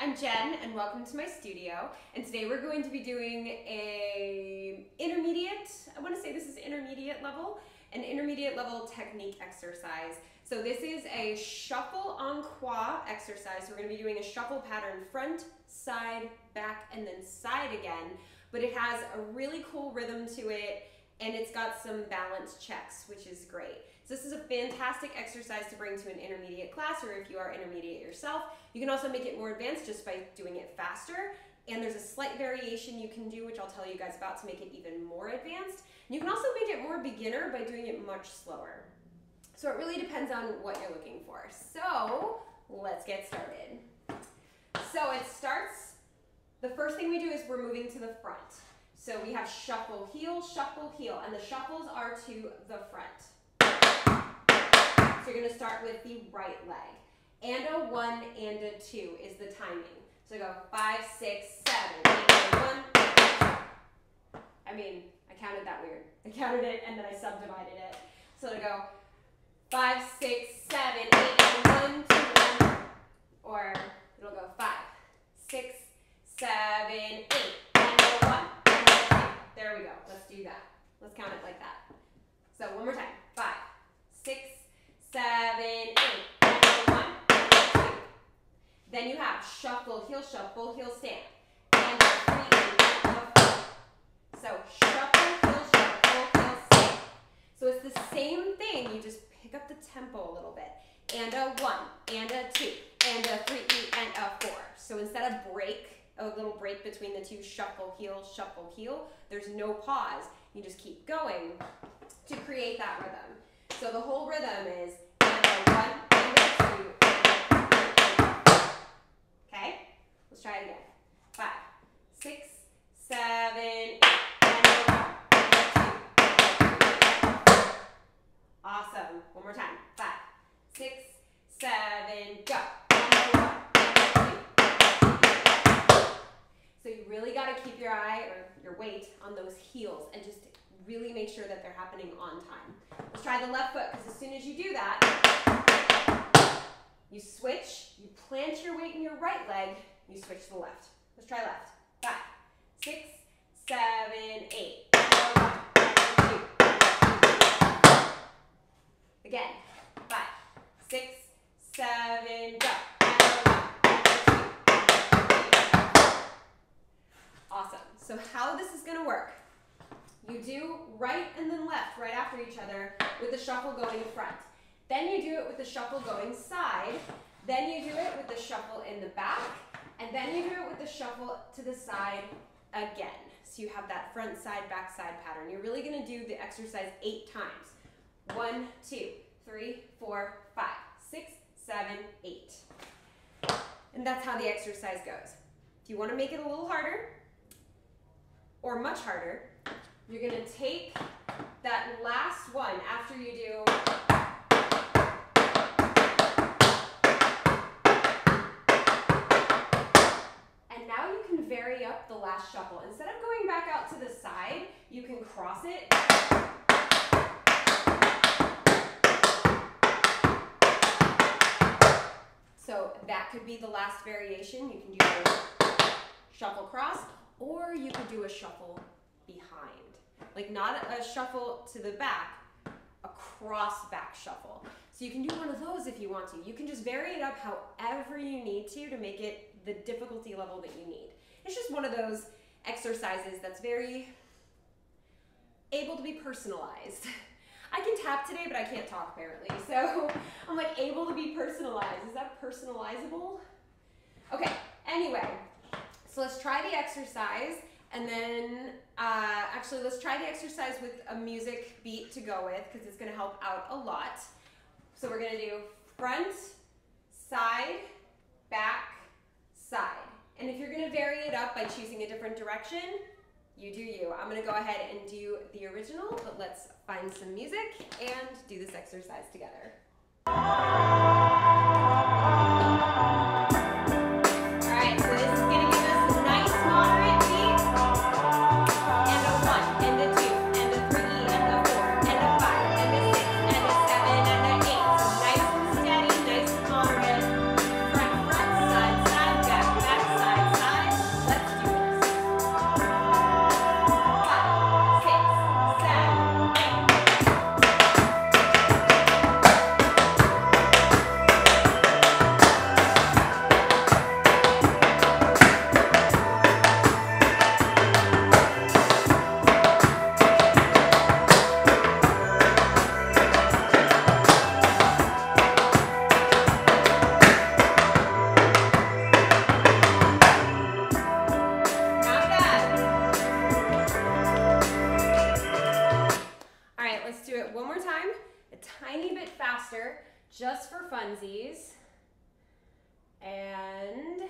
I'm Jen and welcome to my studio, and today we're going to be doing a intermediate, I want to say this is intermediate level, an intermediate level technique exercise. So this is a shuffle en croix exercise. So we're going to be doing a shuffle pattern front, side, back, and then side again, but it has a really cool rhythm to it and it's got some balance checks, which is great. So this is a fantastic exercise to bring to an intermediate class, or if you are intermediate yourself. You can also make it more advanced just by doing it faster. And there's a slight variation you can do, which I'll tell you guys about, to make it even more advanced. And you can also make it more beginner by doing it much slower. So it really depends on what you're looking for. So let's get started. So it starts, the first thing we do is we're moving to the front. So we have shuffle, heel, and the shuffles are to the front. So you're going to start with the right leg. And a 1 and a 2 is the timing. So I go 5, 6, 7, 8, 1. I mean, I counted that weird. I counted it and then I subdivided it. So I go 5, 6, 7, 8, 1, 2, 1. Or it'll go 5, 6, 7, 8, and a 1. There we go. Let's do that. Let's count it like that. So one more time. 5, 6, 7, 8, and a 1, and a 2. Then you have shuffle, heel, stand. And a 3, and a 4. So shuffle, heel, stand. So it's the same thing. You just pick up the tempo a little bit. And a 1, and a 2, and a 3, and a 4. So instead of a little break between the two, shuffle, heel, there's no pause. You just keep going to create that rhythm. So the whole rhythm is and a 1, and a 2, and a 3, and a 4. Okay? Let's try it again. 5, 6, 7, 8, and a 1, and a 2, and a 3, and a 4. Awesome. One more time. 5, 6, 7, go. And a 1, and a 2. So you really got to keep your eye or your weight on those heels and just really make sure that they're happening on time. Let's try the left foot, because as soon as you do that, you switch, you plant your weight in your right leg, you switch to the left. Let's try left. 5, 6, 7, 8. And a 1, and a 2, and a 3. Again. 5, 6, 7, go. And a 1, and a 2, and a 3. Awesome. So how this is going to work, you do right and then left right after each other with the shuffle going front. Then you do it with the shuffle going side. Then you do it with the shuffle in the back. And then you do it with the shuffle to the side again. So you have that front side, back side pattern. You're really going to do the exercise 8 times. 1, 2, 3, 4, 5, 6, 7, 8. And that's how the exercise goes. If you want to make it a little harder, or much harder, you're going to take that last one after you do and now you can vary up the last shuffle. Instead of going back out to the side, you can cross it. So that could be the last variation. You can do a shuffle cross, or you could do a shuffle behind. Like not a shuffle to the back, a cross back shuffle. So you can do one of those if you want to. You can just vary it up however you need to make it the difficulty level that you need. It's just one of those exercises that's very able to be personalized. I can tap today, but I can't talk apparently. So I'm like able to be personalized. Is that personalizable? Okay, anyway. So let's try the exercise, and then actually let's try the exercise with a music beat to go with, because it's going to help out a lot. So we're going to do front, side, back, side. And if you're going to vary it up by choosing a different direction, you do you. I'm going to go ahead and do the original, but let's find some music and do this exercise together. Back, just for funsies. And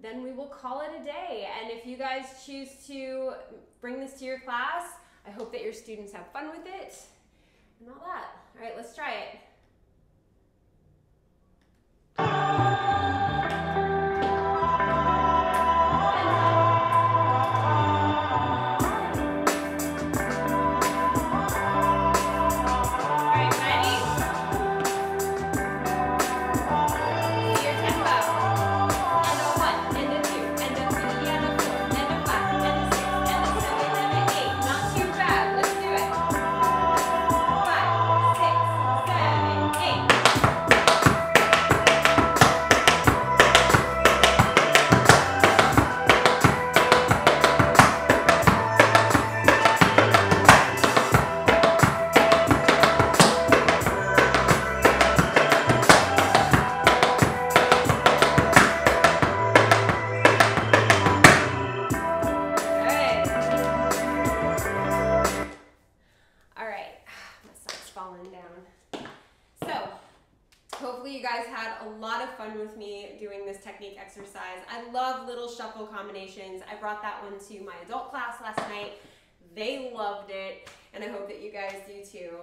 then we will call it a day. And if you guys choose to bring this to your class, I hope that your students have fun with it and all that. All right, let's try it. Hopefully you guys had a lot of fun with me doing this technique exercise. I love little shuffle combinations. I brought that one to my adult class last night. They loved it, and I hope that you guys do too.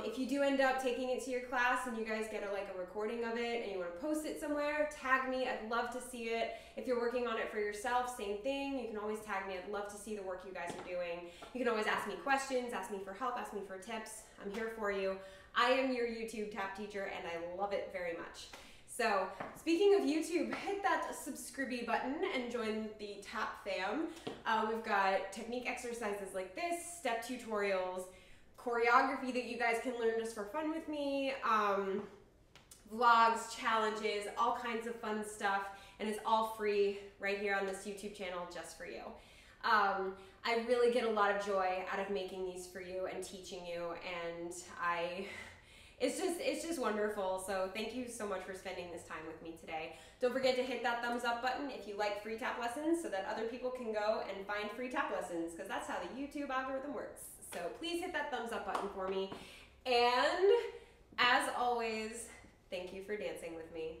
If you do end up taking it to your class and you guys get a recording of it and you want to post it somewhere, tag me. I'd love to see it. If you're working on it for yourself, same thing. You can always tag me. I'd love to see the work you guys are doing. You can always ask me questions, ask me for help, ask me for tips. I'm here for you. I am your YouTube tap teacher, and I love it very much. So, speaking of YouTube, hit that subscribe button and join the tap fam. We've got technique exercises like this, step tutorials, choreography that you guys can learn just for fun with me, vlogs, challenges, all kinds of fun stuff, and it's all free right here on this YouTube channel just for you. I really get a lot of joy out of making these for you and teaching you, and it's just wonderful. So thank you so much for spending this time with me today. Don't forget to hit that thumbs up button if you like free tap lessons so that other people can go and find free tap lessons, because that's how the YouTube algorithm works. So please hit that thumbs up button for me. And as always, thank you for dancing with me.